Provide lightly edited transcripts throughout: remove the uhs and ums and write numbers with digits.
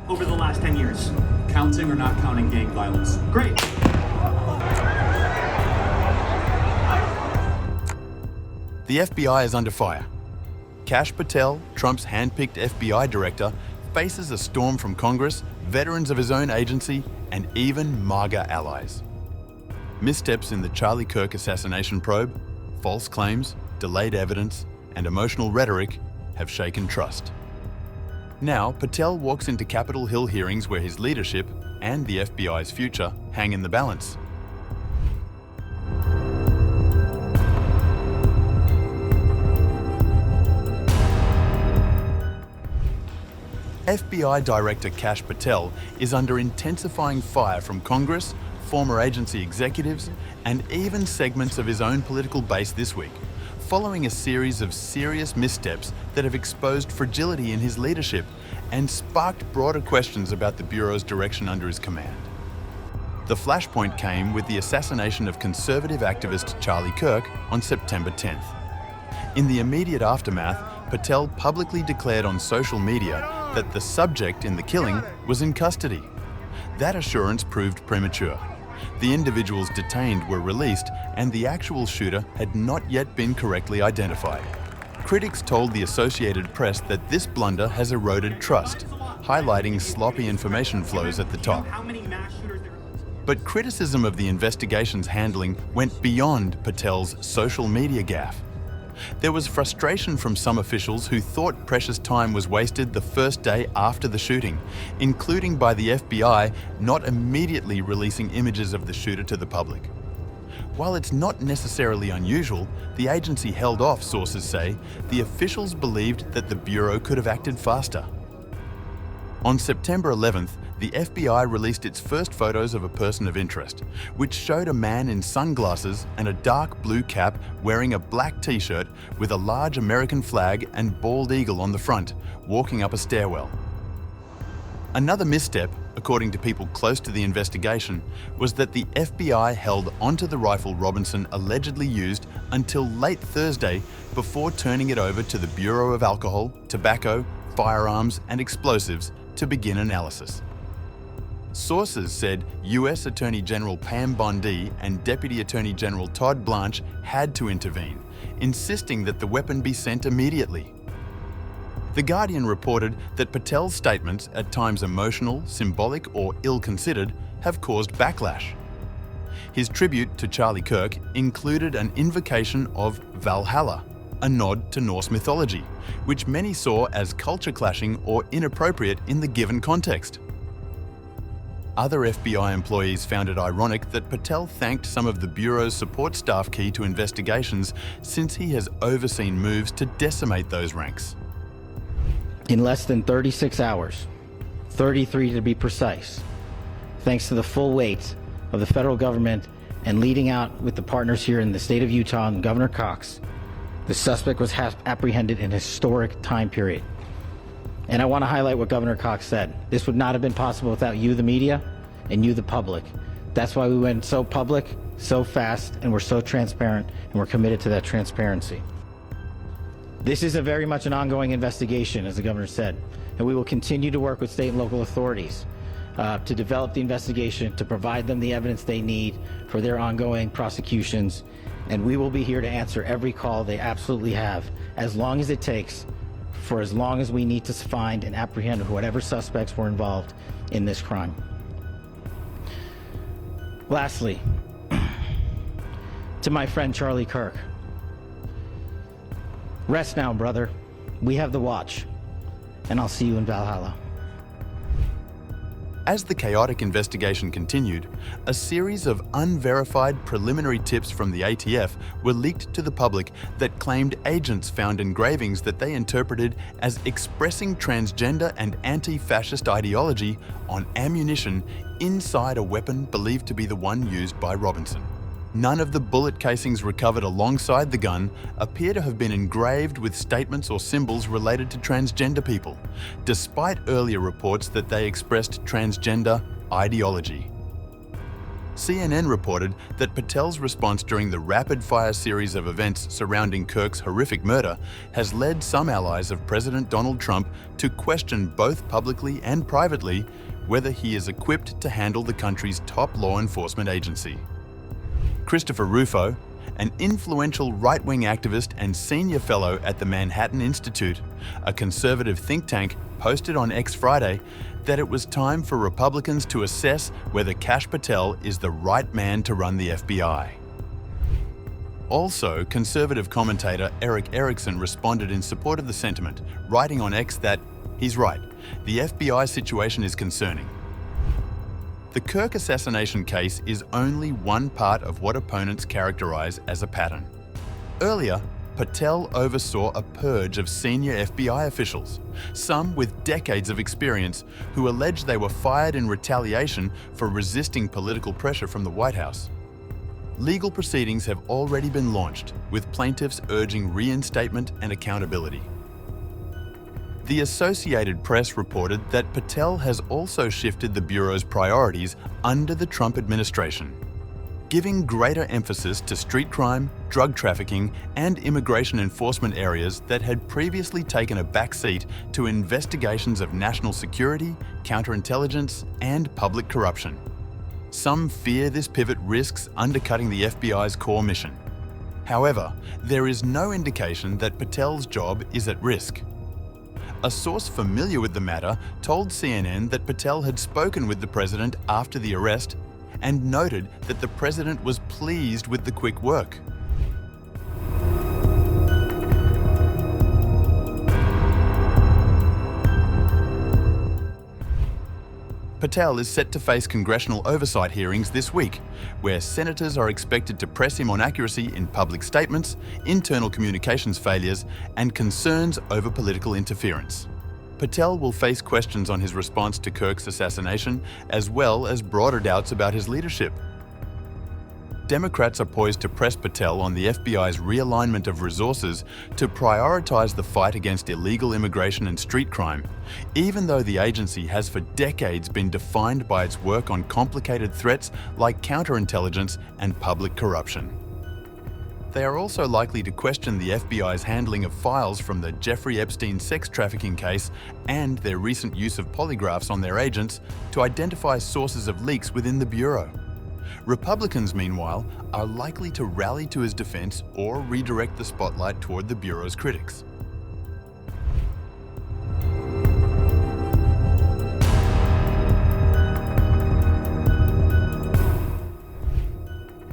over the last 10 years? Counting or not counting gang violence? Great. The FBI is under fire. Kash Patel, Trump's hand-picked FBI director, faces a storm from Congress, veterans of his own agency, and even MAGA allies. Missteps in the Charlie Kirk assassination probe, false claims, delayed evidence, and emotional rhetoric have shaken trust. Now, Patel walks into Capitol Hill hearings where his leadership and the FBI's future hang in the balance. FBI Director Kash Patel is under intensifying fire from Congress, former agency executives, and even segments of his own political base this week, following a series of serious missteps that have exposed fragility in his leadership and sparked broader questions about the Bureau's direction under his command. The flashpoint came with the assassination of conservative activist Charlie Kirk on September 10th. In the immediate aftermath, Patel publicly declared on social media that the subject in the killing was in custody. That assurance proved premature. The individuals detained were released and the actual shooter had not yet been correctly identified. Critics told the Associated Press that this blunder has eroded trust, highlighting sloppy information flows at the top. But criticism of the investigation's handling went beyond Patel's social media gaffe. There was frustration from some officials who thought precious time was wasted the first day after the shooting, including by the FBI not immediately releasing images of the shooter to the public. While it's not necessarily unusual, the agency held off, sources say. The officials believed that the Bureau could have acted faster. On September 11th, the FBI released its first photos of a person of interest, which showed a man in sunglasses and a dark blue cap wearing a black t-shirt with a large American flag and bald eagle on the front, walking up a stairwell. Another misstep, according to people close to the investigation, was that the FBI held onto the rifle Robinson allegedly used until late Thursday before turning it over to the Bureau of Alcohol, Tobacco, Firearms and Explosives to begin analysis. Sources said US Attorney General Pam Bondi and Deputy Attorney General Todd Blanche had to intervene, insisting that the weapon be sent immediately. The Guardian reported that Patel's statements, at times emotional, symbolic or ill-considered, have caused backlash. His tribute to Charlie Kirk included an invocation of Valhalla, a nod to Norse mythology, which many saw as culture clashing or inappropriate in the given context. Other FBI employees found it ironic that Patel thanked some of the Bureau's support staff key to investigations, since he has overseen moves to decimate those ranks. In less than 36 hours, 33 to be precise, thanks to the full weight of the federal government and leading out with the partners here in the state of Utah and Governor Cox, the suspect was apprehended in a historic time period. And I want to highlight what Governor Cox said. This would not have been possible without you, the media, and you, the public. That's why we went so public, so fast, and we're so transparent, and we're committed to that transparency. This is a very much an ongoing investigation, as the governor said, and we will continue to work with state and local authorities to develop the investigation, to provide them the evidence they need for their ongoing prosecutions, and we will be here to answer every call they absolutely have, as long as it takes, for as long as we need to find and apprehend whatever suspects were involved in this crime. Lastly, to my friend Charlie Kirk, rest now, brother. We have the watch, and I'll see you in Valhalla. As the chaotic investigation continued, a series of unverified preliminary tips from the ATF were leaked to the public that claimed agents found engravings that they interpreted as expressing transgender and anti-fascist ideology on ammunition inside a weapon believed to be the one used by Robinson. None of the bullet casings recovered alongside the gun appear to have been engraved with statements or symbols related to transgender people, despite earlier reports that they expressed transgender ideology. CNN reported that Patel's response during the rapid-fire series of events surrounding Kirk's horrific murder has led some allies of President Donald Trump to question both publicly and privately whether he is equipped to handle the country's top law enforcement agency. Christopher Rufo, an influential right-wing activist and senior fellow at the Manhattan Institute, a conservative think tank, posted on X Friday that it was time for Republicans to assess whether Kash Patel is the right man to run the FBI. Also, conservative commentator Eric Erickson responded in support of the sentiment, writing on X that he's right, the FBI situation is concerning. The Kirk assassination case is only one part of what opponents characterize as a pattern. Earlier, Patel oversaw a purge of senior FBI officials, some with decades of experience, who alleged they were fired in retaliation for resisting political pressure from the White House. Legal proceedings have already been launched, with plaintiffs urging reinstatement and accountability. The Associated Press reported that Patel has also shifted the Bureau's priorities under the Trump administration, giving greater emphasis to street crime, drug trafficking, and immigration enforcement areas that had previously taken a backseat to investigations of national security, counterintelligence, and public corruption. Some fear this pivot risks undercutting the FBI's core mission. However, there is no indication that Patel's job is at risk. A source familiar with the matter told CNN that Patel had spoken with the president after the arrest and noted that the president was pleased with the quick work. Patel is set to face congressional oversight hearings this week, where senators are expected to press him on accuracy in public statements, internal communications failures, and concerns over political interference. Patel will face questions on his response to Kirk's assassination, as well as broader doubts about his leadership. Democrats are poised to press Patel on the FBI's realignment of resources to prioritize the fight against illegal immigration and street crime, even though the agency has for decades been defined by its work on complicated threats like counterintelligence and public corruption. They are also likely to question the FBI's handling of files from the Jeffrey Epstein sex trafficking case and their recent use of polygraphs on their agents to identify sources of leaks within the Bureau. Republicans, meanwhile, are likely to rally to his defense or redirect the spotlight toward the Bureau's critics.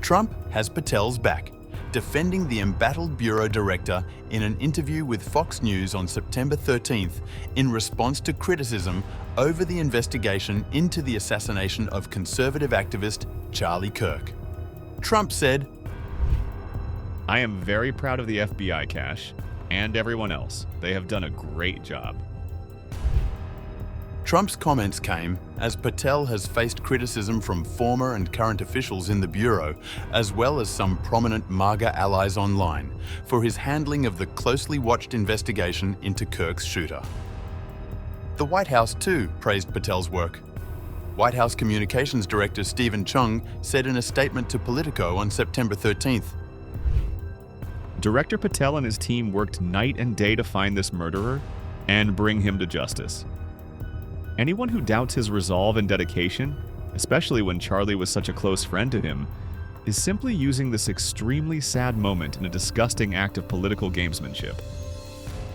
Trump has Patel's back, defending the embattled Bureau director in an interview with Fox News on September 13th in response to criticism over the investigation into the assassination of conservative activist Charlie Kirk. Trump said, "I am very proud of the FBI, Kash, and everyone else. They have done a great job." Trump's comments came as Patel has faced criticism from former and current officials in the Bureau, as well as some prominent MAGA allies online, for his handling of the closely watched investigation into Kirk's shooter. The White House, too, praised Patel's work. White House Communications Director Stephen Chung said in a statement to Politico on September 13th, Director Patel and his team worked night and day to find this murderer and bring him to justice. Anyone who doubts his resolve and dedication, especially when Charlie was such a close friend to him, is simply using this extremely sad moment in a disgusting act of political gamesmanship.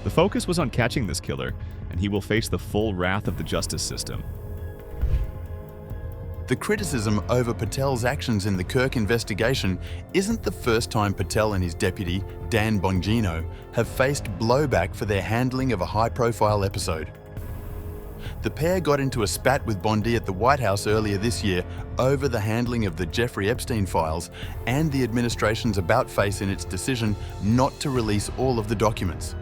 The focus was on catching this killer, and he will face the full wrath of the justice system. The criticism over Patel's actions in the Kirk investigation isn't the first time Patel and his deputy, Dan Bongino, have faced blowback for their handling of a high-profile episode. The pair got into a spat with Bondi at the White House earlier this year over the handling of the Jeffrey Epstein files and the administration's about-face in its decision not to release all of the documents.